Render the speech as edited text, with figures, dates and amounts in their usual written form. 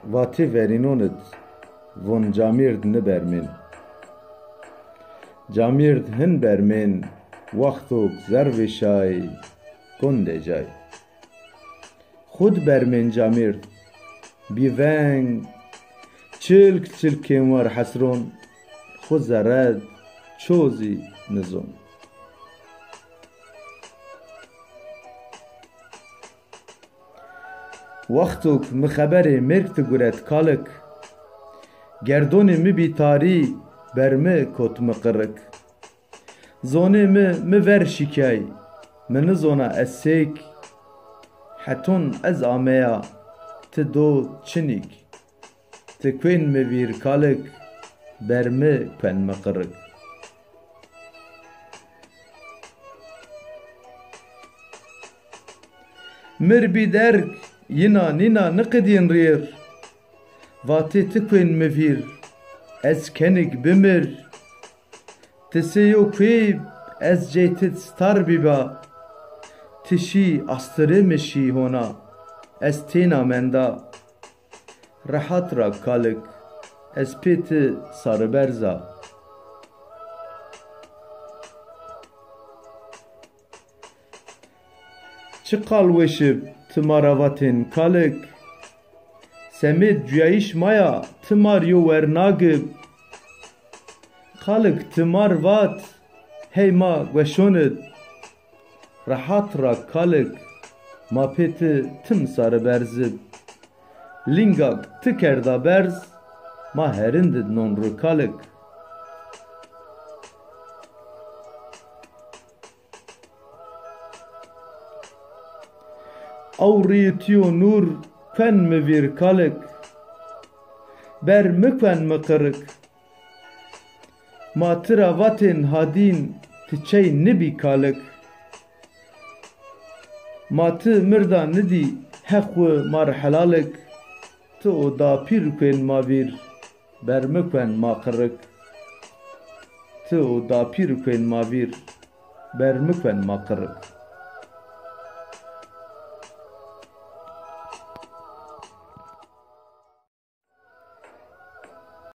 vati verinonit von camird nibermin. Camird hin bermin waxtok zervişay kondecay. Xud bermin camird biveng çilk çilkên war hesron xu zered çozî nizon. Waxtok mi xeberê mêrk tiguret kalik, gerdonê mi bîtarî ber mi kot mi qirik. Zonê mi ver şîkey, mi nizona ez sêk, heton ez ameya ti do çinîk. Ti kwên mi vîr kalik, ber mi kwên mi qirik. Mir bî derk yina nîna niqidîn rêr, vatê ti kwên mi vîr ez kenik bimir. Ti sêyo kwêb ez cê tit star bîba, ti şî astırê mi şî hona ez têna menda. Rehat ra kalik ez pê ti sarıberza. Çi qal weşib ti mara vatên kalik, semê cuyayîş maya ti mar yo wernagib. Kalik ti mar vat hey ma weşonid, rehat ra kalik ma pê ti tim sarıberzib. Lingak ti kerda berz ma herindid non ru kalik. Awrîtiyo nur kwên mi vîr kalik, ber mi kwên mi qirik. Ma tira vatên hadîn ti çey nibî kalik. Ma ti mirda nidî hexwe mar helalik, ti o dapîr kwên ma vîr ber mi kwên ma qirik. Ti o dapîr kwên ma vîr ber mi kwên ma qirik.